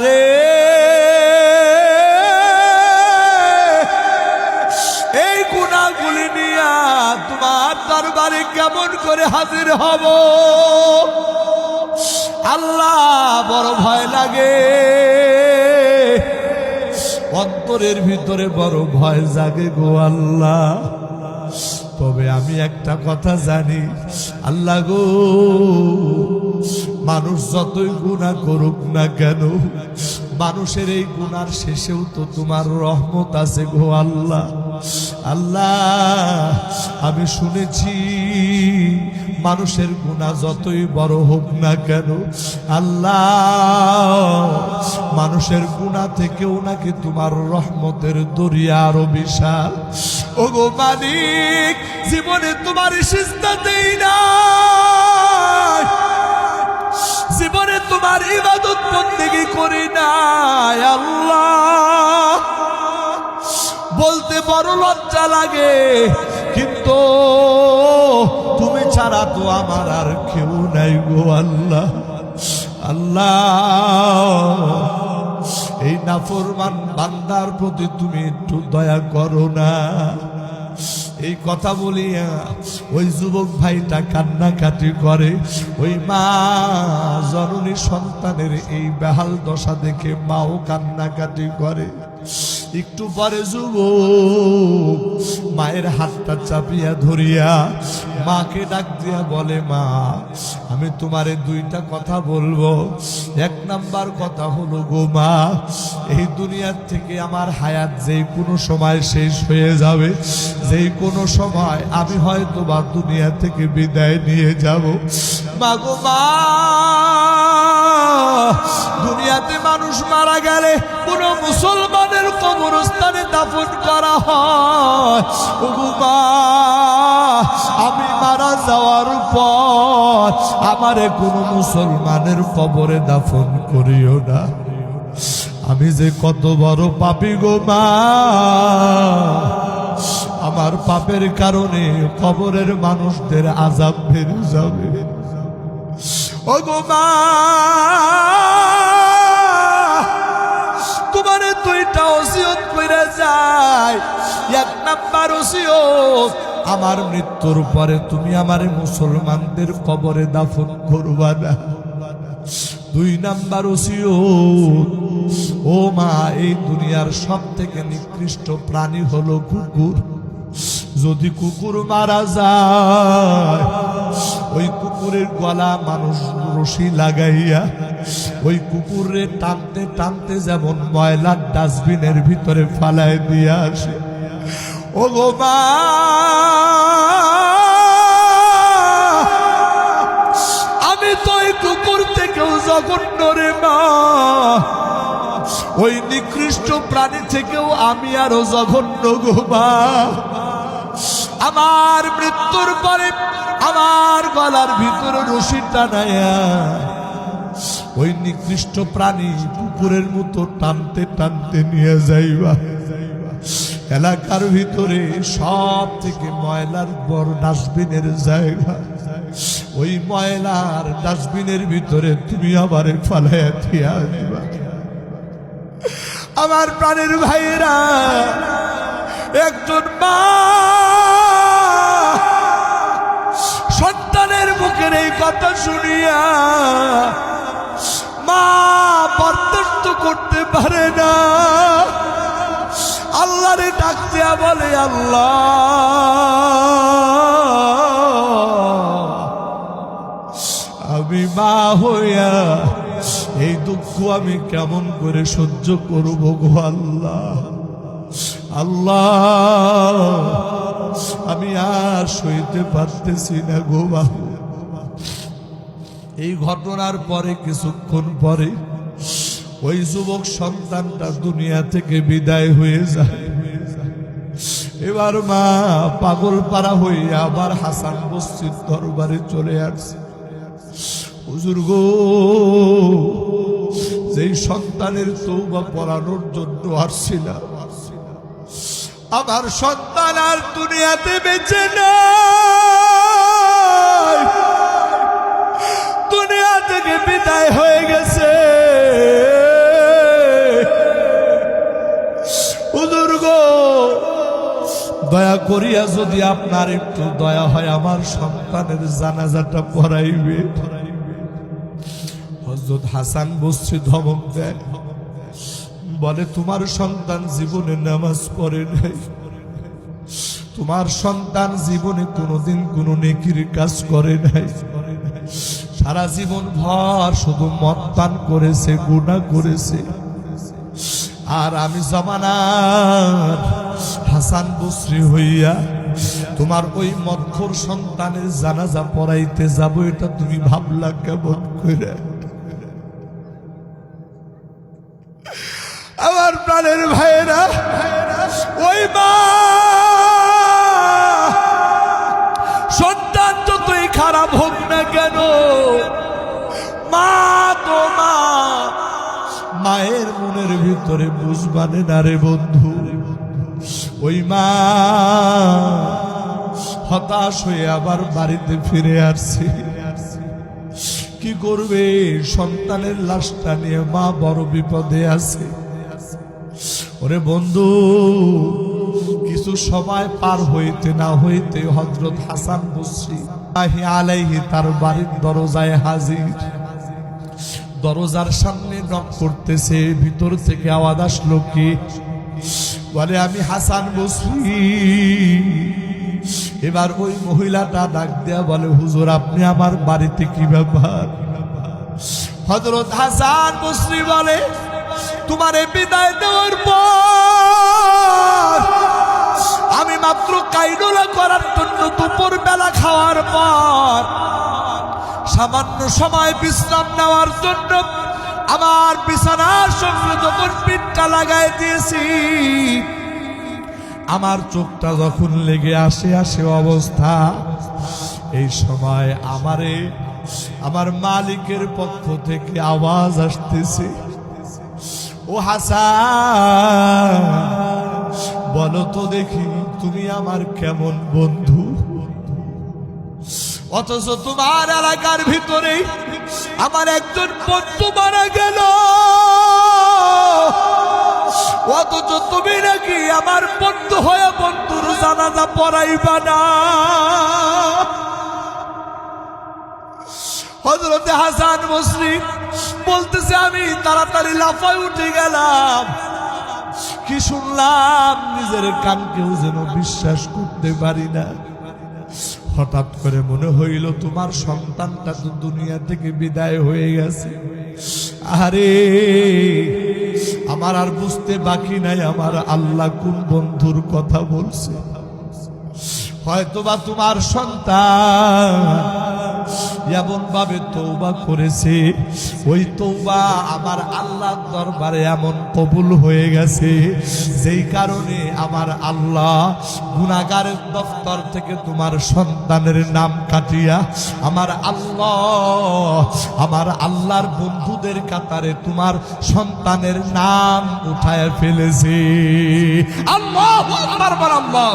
রে এই গুনাহগুলি নিয়া তোমার দরবারে কেমন করে হাজির হব আল্লাহ, বড় ভয় লাগে, অন্তরের ভিতরে বড় ভয় জাগে গো আল্লাহ। তবে আমি একটা কথা জানি আল্লাহ গো, মানুষ যতই গুনাহ করুক না কেন, মানুষের এই গুনার শেষেও তো তোমার রহমত আছে গো আল্লাহ। আল্লাহ আমি শুনেছি মানুষের গুনাহ যতই বড় হোক না কেন আল্লাহ, মানুষের গুনাহ থেকেও নাকি তোমার রহমতের দরিয়া আরো বিশাল। ওগো মালিক, জীবনে তোমার সিজদা দেই না, জীবনে তোমার ইবাদত বন্দেগী করি না আল্লাহ। বলতে বড় লজ্জা লাগে, কিন্তু তুমি ছাড়া তো আমার আর কেউ নাই গো আল্লাহ। আল্লাহ এই নাফরমান বান্দার প্রতি তুমি একটু দয়া করো না। এই কথা বলিয়া ওই যুবক ভাইটা কান্নাকাটি করে। ওই মা জননী সন্তানের এই বেহাল দশা দেখে মাও কান্নাকাটি করে। একটু পরে যুবক মায়ের হাতটা চাপিয়া ধরিয়া মাকে ডাক দিয়া বলে, মা আমি তোমারে দুইটা কথা বলবো। এক নাম্বার কথা হলো গো মা, এই দুনিয়ার থেকে আমার হায়াত যেই কোনো সময় শেষ হয়ে যাবে, যেই কোনো সময় আমি হয়তো বা দুনিয়া থেকে বিদায় নিয়ে যাব। মা গো মা, দুনিয়াতে মানুষ মারা গেলে কোন মুসলমানের কবরস্থানে দাফন করা হয়। ওগো মা, আমি মারা যাওয়ার পর আমারে কোনো মুসলমানের কবরে দাফন করিও না। আমি যে কত বড় পাপী গো মা, আমার পাপের কারণে কবরের মানুষদের আযাব বেড়ে যাবে। ওগো মা, তোমারে দুইটা ওসিয়ত কইরা যায়। এক নাম্বার ওসিয়ত, আমার মৃত্যুর পরে তুমি আমারে মুসলমানদের কবরে দাফন করবা না। দুই নাম্বার ওসিয়ত, ও মা, এই দুনিয়ার সব থেকে নিকৃষ্ট প্রাণী হলো কুকুর। যদি কুকুর মারা যায়, ওই কুকুরের গলা মানুষ রশি লাগাইয়া ওই কুকুরে টানতে টানতে যেমন ময়লার ডাস্টবিনের ভিতরে ফালায় দিয়ে আসে। ও গো মা, আমি তো ওই কুকুর থেকেও জঘন্য রে মা, ওই নিকৃষ্ট প্রাণী থেকেও আমি আরো জঘন্য গো মা। আমার মৃত্যুর পরে আমার গলার ভিতরে রশি টানায়া ওই নিকৃষ্ট প্রাণী কুকুরের মতো টানতে টানতে নিয়ে যাইবা। এলাকার ভিতরে সব থেকে ময়লার বড় ডাস্টবিনের জায়গা, ওই ময়লার ডাস্টবিনের ভিতরে তুমি আমারে ফালাইয়া দিয়া দিবা। আমার প্রাণের ভাইয়েরা, একজন মা সন্তানের মুখের এই কথা শুনিয়া মা বরদাস্ত করতে পারে না, আল্লাহরে ডাক দিয়া বলে, আল্লাহ আমি মা হইয়া এই দুঃখ আমি কেমন করে সহ্য করব গো আল্লাহ। আল্লাহ আমি আর সইতে পারতেছি না গো বাবু। এই ঘটনার পরে কিছুক্ষণ পরে ওই যুবক সন্তানটা দুনিয়া থেকে বিদায় হয়ে যায়। এবার মা পাগল পারা হইয়া আবার হাসান বস্তির দরবারে চলে আসছে। হুজুর গো, যেই সন্তানের তওবা পড়ানোর জন্য আসছিলাম, আমার সন্তান আর দুনিয়াতে বেঁচে নাই, দুনিয়া থেকে বিদায় হয়ে গেছে। দয়া করিয়া যদি আপনার একটু দয়া হয় আমার সন্তানের জানাজাটা পড়াইবে। হযরত হাসান বসরি ধমক দেয়, বলে তোমার সন্তান জীবনে নামাজ পড়ে নাই, তোমার সন্তান জীবনে কোনোদিন কোনো নেকির কাজ করে নাই, সারা জীবন ভর শুধু মদ পান করেছে, গুনাহ করেছে। আর আমি জামানার হাসান বসরি হইয়া তোমার ওই মদখোর সন্তানের জানাজা পড়াইতে যাব, এটা তুমি ভাবলা কেমন করে? আমার প্রাণের ভাইয়েরা, ওই মা সন্তান যতই খারাপ হোক না কেন, মা তো মা, মায়ের মনের ভিতরে বুঝবানে না রে বন্ধু। ওই মা হতাশ হয়ে আবার বাড়িতে ফিরে আসছে। কি করবে? সন্তানের লাশটা নিয়ে মা বড় বিপদে আছে। ওরে বন্ধু, কিছু সময় পার হইতে না হইতে হযরত হাসান বসরি আলাইহি তার বাড়ির দরজায় হাজির। দরজার সামনে নক করতেছে, ভিতর থেকে আওয়াজ আসলো, কি? বলে আমি হাসান বসরি। এবার ওই মহিলাটা ডাক দেয়া বলে, হুজুর আপনি আমার বাড়িতে, কি ব্যাপার? হযরত হাসান বসরি বলে, তোমারে বিদায় দেওয়ার পর আমি মাত্র কাইডোলা করার জন্য দুপুর বেলা খাওয়ার পর সামান্য সময় বিশ্রাম নেওয়ার জন্য আমার বিছানার সঙ্গে যখন পিঠটা লাগাই দিয়েছি, আমার চোখটা যখন লেগে আসে অবস্থা, এই সময় আমার মালিকের পক্ষ থেকে আওয়াজ আসতেছে, ও হাসান, বলো তো দেখি তুমি আমার কেমন বন্ধু? অথচ তোমার এলাকার ভিতরে আমার একজন বন্ধু মারা গেল, অথচ তুমি নাকি আমার বন্ধু হয়ে বন্ধুর জানাজা পড়াইবা না। হযরতে হাসান বসরি বলতেছে, আমি তাড়াতাড়ি লাফায় উঠে গেলাম। কি শুনলাম নিজের কানকেও যেন বিশ্বাস করতে পারি না। হঠাৎ করে মনে হইল তোমার সন্তানটা তো দুনিয়া থেকে বিদায় হয়ে গেছে। আরে আমার আর বুঝতে বাকি নাই আমার আল্লাহ কোন বন্ধুর কথা বলছে। হয়তোবা তোমার সন্তান এমন ভাবে তওবা করেছে, ওই তওবা আমার আল্লাহর দরবারে এমন কবুল হয়ে গেছে, যেই কারণে আমার আল্লাহ গুনাহগারের দফতর থেকে তোমার সন্তানের নাম কাটিয়া আমার আল্লাহর বন্ধুদের কাতারে তোমার সন্তানের নাম উঠায় ফেলেছে। আল্লাহু আকবার, আল্লাহ।